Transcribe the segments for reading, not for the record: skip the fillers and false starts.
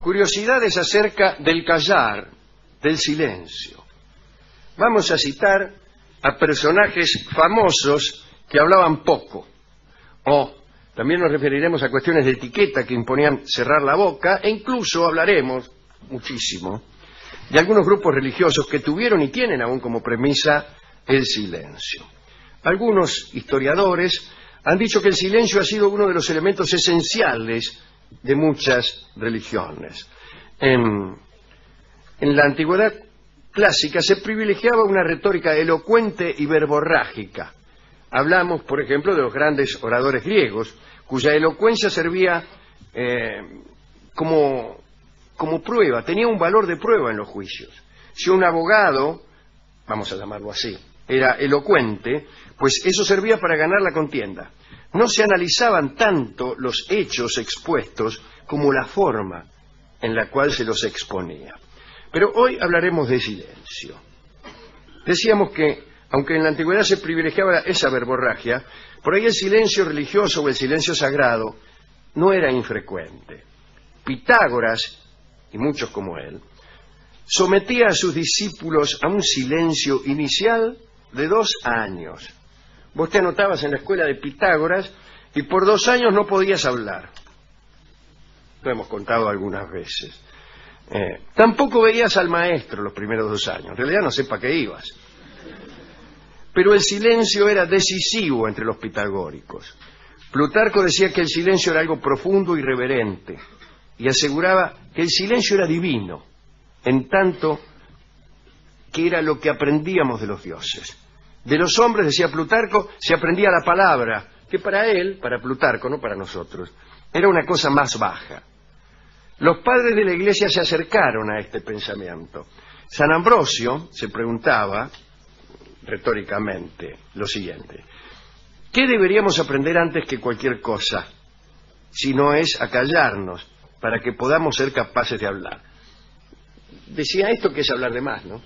curiosidades acerca del callar, del silencio. Vamos a citar a personajes famosos que hablaban poco, o también nos referiremos a cuestiones de etiqueta que imponían cerrar la boca, e incluso hablaremos muchísimo de algunos grupos religiosos que tuvieron y tienen aún como premisa el silencio. Algunos historiadores han dicho que el silencio ha sido uno de los elementos esenciales de muchas religiones. En la antigüedad clásica se privilegiaba una retórica elocuente y verborrágica. Hablamos, por ejemplo, de los grandes oradores griegos, cuya elocuencia servía como prueba, tenía un valor de prueba en los juicios. Si un abogado, vamos a llamarlo así, era elocuente, pues eso servía para ganar la contienda. No se analizaban tanto los hechos expuestos como la forma en la cual se los exponía. Pero hoy hablaremos de silencio. Decíamos que, aunque en la antigüedad se privilegiaba esa verborragia, por ahí el silencio religioso o el silencio sagrado no era infrecuente. Pitágoras, y muchos como él, sometía a sus discípulos a un silencio inicial de 2 años. Vos te anotabas en la escuela de Pitágoras y por 2 años no podías hablar. Lo hemos contado algunas veces. Tampoco veías al maestro los primeros 2 años. En realidad no sé para qué ibas. Pero el silencio era decisivo entre los pitagóricos. Plutarco decía que el silencio era algo profundo y reverente, y aseguraba que el silencio era divino, en tanto que era lo que aprendíamos de los dioses. De los hombres, decía Plutarco, se aprendía la palabra, que para él, para Plutarco, no para nosotros, era una cosa más baja. Los padres de la Iglesia se acercaron a este pensamiento. San Ambrosio se preguntaba, retóricamente, lo siguiente: ¿qué deberíamos aprender antes que cualquier cosa, si no es a callarnos, para que podamos ser capaces de hablar? Decía esto que es hablar de más, ¿no?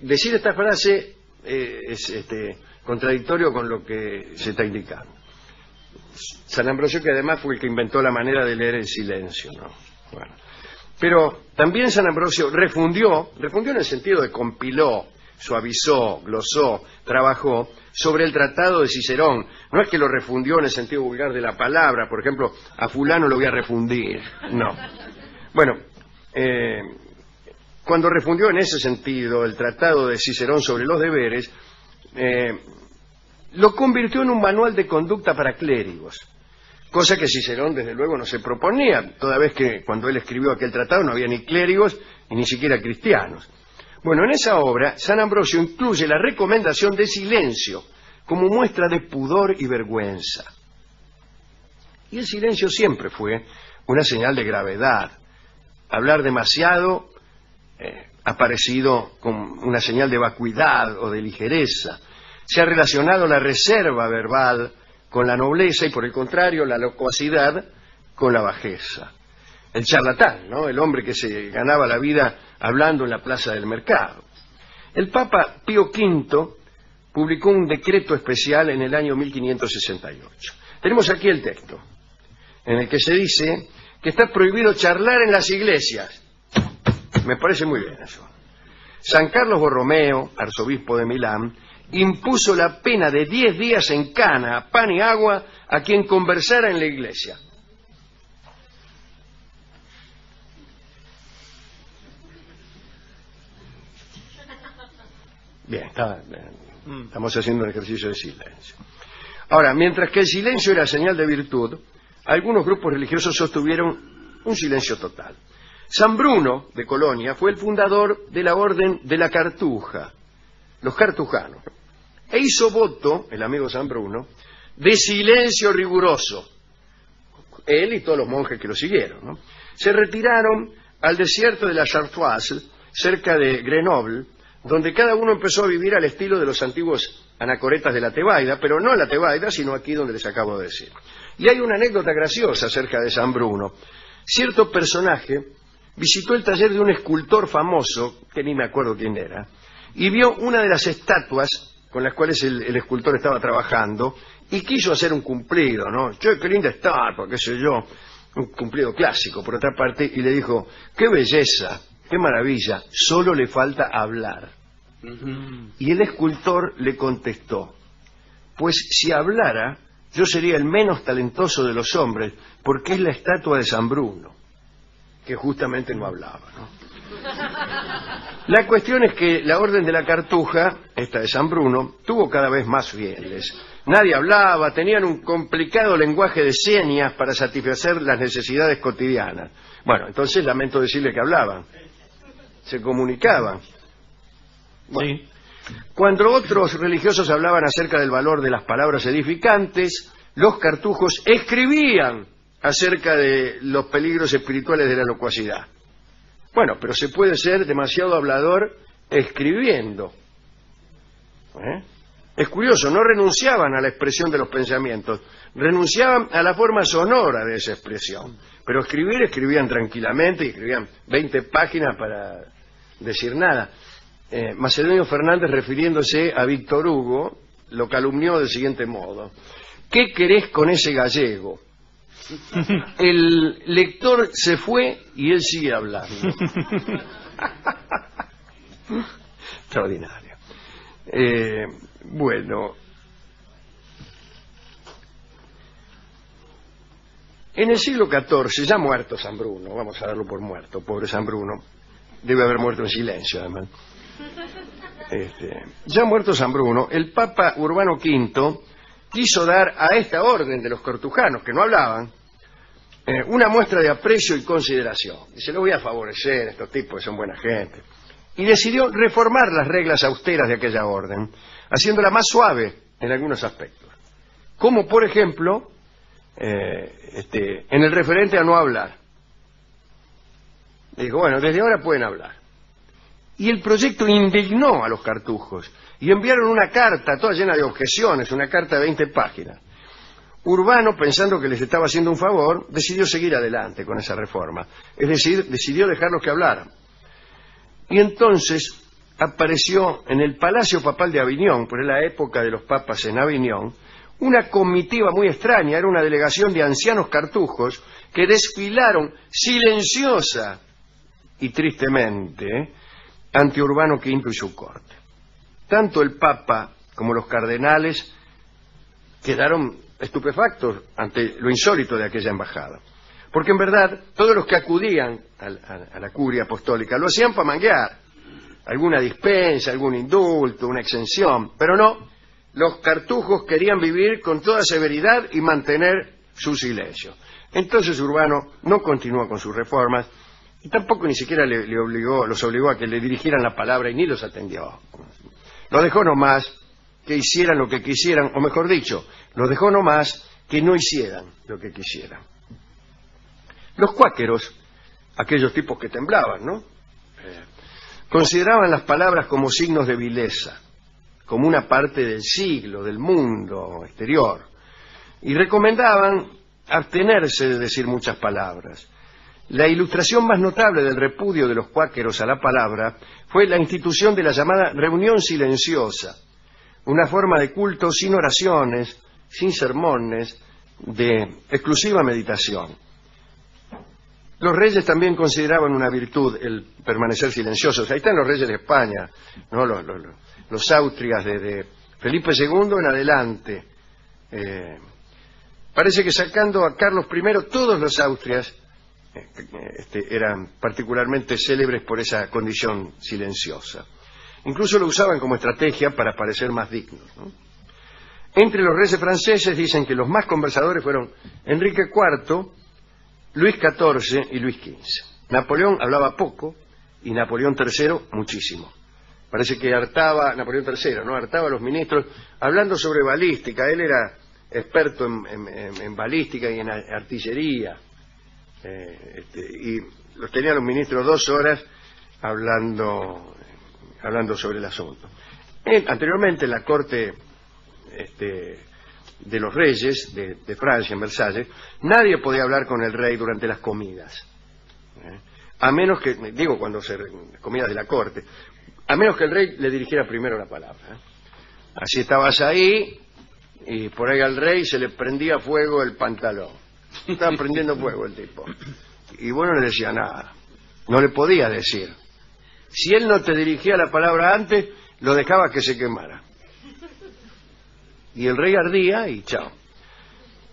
Decir esta frase es contradictorio con lo que se está indicando. San Ambrosio, que además fue el que inventó la manera de leer el silencio, ¿no? Bueno. Pero también San Ambrosio refundió en el sentido de compiló, suavizó, glosó, trabajó sobre el tratado de Cicerón. No es que lo refundió en el sentido vulgar de la palabra, por ejemplo, a fulano lo voy a refundir, no. Bueno, cuando refundió en ese sentido el tratado de Cicerón sobre los deberes, lo convirtió en un manual de conducta para clérigos, cosa que Cicerón desde luego no se proponía, toda vez que cuando él escribió aquel tratado no había ni clérigos y ni siquiera cristianos. Bueno, en esa obra San Ambrosio incluye la recomendación de silencio como muestra de pudor y vergüenza. Y el silencio siempre fue una señal de gravedad. Hablar demasiado ha parecido como una señal de vacuidad o de ligereza. Se ha relacionado la reserva verbal con la nobleza y, por el contrario, la locuacidad con la bajeza. El charlatán, ¿no? El hombre que se ganaba la vida hablando en la plaza del mercado. El Papa Pío V publicó un decreto especial en el año 1568. Tenemos aquí el texto, en el que se dice que está prohibido charlar en las iglesias. Me parece muy bien eso. San Carlos Borromeo, arzobispo de Milán, impuso la pena de 10 días en cana, pan y agua a quien conversara en la iglesia. Bien, estamos haciendo un ejercicio de silencio. Ahora, mientras que el silencio era señal de virtud, algunos grupos religiosos sostuvieron un silencio total. San Bruno de Colonia fue el fundador de la orden de la Cartuja, los cartujanos, e hizo voto, el amigo San Bruno, de silencio riguroso. Él y todos los monjes que lo siguieron, ¿no? Se retiraron al desierto de la Chartroise, cerca de Grenoble, donde cada uno empezó a vivir al estilo de los antiguos anacoretas de la Tebaida, pero no en la Tebaida, sino aquí donde les acabo de decir. Y hay una anécdota graciosa acerca de San Bruno. Cierto personaje visitó el taller de un escultor famoso, que ni me acuerdo quién era, y vio una de las estatuas con las cuales el escultor estaba trabajando, y quiso hacer un cumplido, ¿no? Che, qué linda estatua, qué sé yo. un cumplido clásico, por otra parte, y le dijo: qué belleza, qué maravilla, solo le falta hablar. Y el escultor le contestó: pues si hablara, yo sería el menos talentoso de los hombres, porque es la estatua de San Bruno, que justamente no hablaba, ¿no? La cuestión es que la Orden de la Cartuja, esta de San Bruno, tuvo cada vez más fieles. Nadie hablaba, tenían un complicado lenguaje de señas para satisfacer las necesidades cotidianas. Bueno, entonces lamento decirle que hablaban, se comunicaban. Bueno, sí. Cuando otros religiosos hablaban acerca del valor de las palabras edificantes, los cartujos escribían acerca de los peligros espirituales de la locuacidad. Bueno, pero se puede ser demasiado hablador escribiendo. Es curioso, no renunciaban a la expresión de los pensamientos, renunciaban a la forma sonora de esa expresión. Pero escribían tranquilamente, y escribían 20 páginas para decir nada. Macedonio Fernández, refiriéndose a Víctor Hugo, lo calumnió del siguiente modo: ¿qué querés con ese gallego? El lector se fue y él sigue hablando. Extraordinario. Bueno, en el siglo XIV, ya muerto San Bruno, vamos a darlo por muerto, pobre San Bruno, debe haber muerto en silencio además. Ya muerto San Bruno, el Papa Urbano V quiso dar a esta orden de los cartujanos, que no hablaban, una muestra de aprecio y consideración. Dice: lo voy a favorecer, estos tipos que son buena gente. Y decidió reformar las reglas austeras de aquella orden, haciéndola más suave en algunos aspectos. Como, por ejemplo, en el referente a no hablar. Dijo: bueno, desde ahora pueden hablar. Y el proyecto indignó a los cartujos y enviaron una carta toda llena de objeciones, una carta de 20 páginas. Urbano, pensando que les estaba haciendo un favor, decidió seguir adelante con esa reforma. Es decir, decidió dejarlos que hablaran. Y entonces apareció en el Palacio Papal de Aviñón, por la época de los papas en Aviñón, una comitiva muy extraña. Era una delegación de ancianos cartujos que desfilaron silenciosa y tristemente ante Urbano V y su corte. Tanto el Papa como los cardenales quedaron estupefactos ante lo insólito de aquella embajada. Porque en verdad todos los que acudían a la curia apostólica lo hacían para manguear alguna dispensa, algún indulto, una exención, pero no, los cartujos querían vivir con toda severidad y mantener su silencio. Entonces Urbano no continuó con sus reformas y tampoco ni siquiera los obligó a que le dirigieran la palabra y ni los atendió. Lo dejó nomás que hicieran lo que quisieran, o mejor dicho, los dejó nomás que no hicieran lo que quisieran. Los cuáqueros, aquellos tipos que temblaban, ¿no? Consideraban las palabras como signos de vileza, como una parte del siglo, del mundo exterior, y recomendaban abstenerse de decir muchas palabras. La ilustración más notable del repudio de los cuáqueros a la palabra fue la institución de la llamada reunión silenciosa, una forma de culto sin oraciones, sin sermones, de exclusiva meditación. Los reyes también consideraban una virtud el permanecer silenciosos. Ahí están los reyes de España, ¿no? Los Austrias de Felipe II en adelante. Parece que sacando a Carlos I, todos los Austrias eran particularmente célebres por esa condición silenciosa. Incluso lo usaban como estrategia para parecer más dignos, ¿no? Entre los reyes franceses dicen que los más conversadores fueron Enrique IV, Luis XIV y Luis XV. Napoleón hablaba poco y Napoleón III muchísimo. Parece que hartaba, Napoleón III, ¿no? Hartaba a los ministros hablando sobre balística. Él era experto en balística y en artillería. Y los tenía los ministros 2 horas hablando sobre el asunto. Anteriormente en la corte de los reyes de Francia, en Versalles, nadie podía hablar con el rey durante las comidas, a menos que, digo, comidas de la corte, a menos que el rey le dirigiera primero la palabra. Así estabas ahí y por ahí al rey se le prendía fuego el pantalón. Estaba prendiendo fuego el tipo. Y vos no le decía nada. No le podía decir. Si él no te dirigía la palabra antes, lo dejaba que se quemara. Y el rey ardía y chao.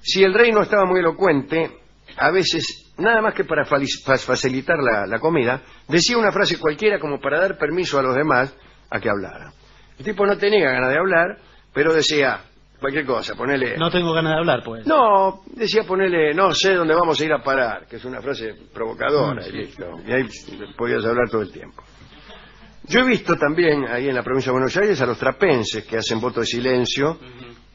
Si el rey no estaba muy elocuente, a veces, nada más que para facilitar la comida, decía una frase cualquiera como para dar permiso a los demás a que hablaran. El tipo no tenía ganas de hablar, pero decía cualquier cosa, ponele... No tengo ganas de hablar, pues. No, decía ponele, no sé dónde vamos a ir a parar, que es una frase provocadora, Sí. y listo. Y ahí podías hablar todo el tiempo. Yo he visto también ahí en la provincia de Buenos Aires a los trapenses que hacen voto de silencio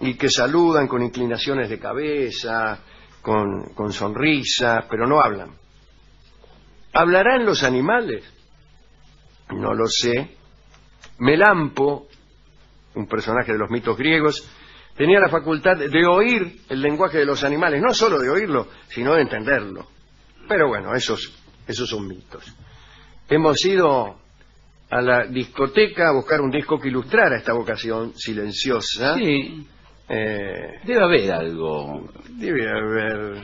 y que saludan con inclinaciones de cabeza, con sonrisa, pero no hablan. ¿Hablarán los animales? No lo sé. Melampo, un personaje de los mitos griegos, tenía la facultad de oír el lenguaje de los animales, no solo de oírlo, sino de entenderlo. Pero bueno, esos son mitos. Hemos ido a la discoteca a buscar un disco que ilustrara esta vocación silenciosa. Sí. Debe haber algo. Debe haber,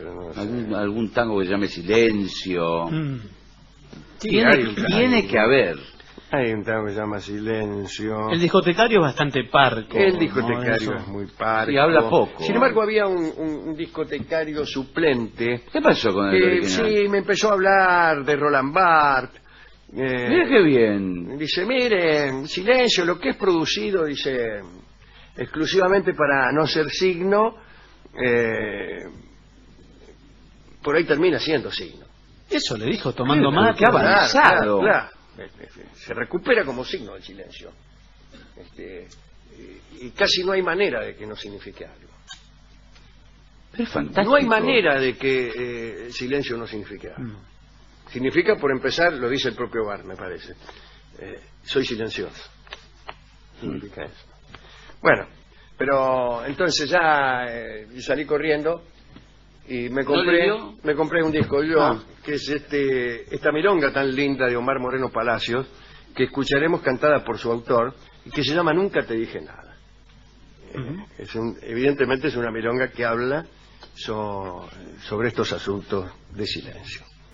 no sé. Algún tango que se llame Silencio. Sí, hay un Tiene que haber. Hay un tango que se llama Silencio. El discotecario es bastante parco. El discotecario ¿no? es muy parco. Y habla poco. Sin embargo, había un discotecario suplente. ¿Qué pasó con el original? Sí, me empezó a hablar de Roland Barthes. Mira qué bien. Dice, mire, Silencio, lo que es producido, dice, exclusivamente para no ser signo, por ahí termina siendo signo. Eso le dijo, tomando Pero mate. qué avanzado. Claro. Se recupera como signo el silencio. Y casi no hay manera de que no signifique algo. Pero es fantástico. No hay manera de que el silencio no signifique algo. Significa, por empezar, lo dice el propio Barthes, me parece. Soy silencioso. Significa eso. Bueno, pero entonces ya salí corriendo y me compré un disco yo, que es esta milonga tan linda de Omar Moreno Palacios, que escucharemos cantada por su autor, y que se llama Nunca te dije nada. Evidentemente es una milonga que habla sobre estos asuntos de silencio.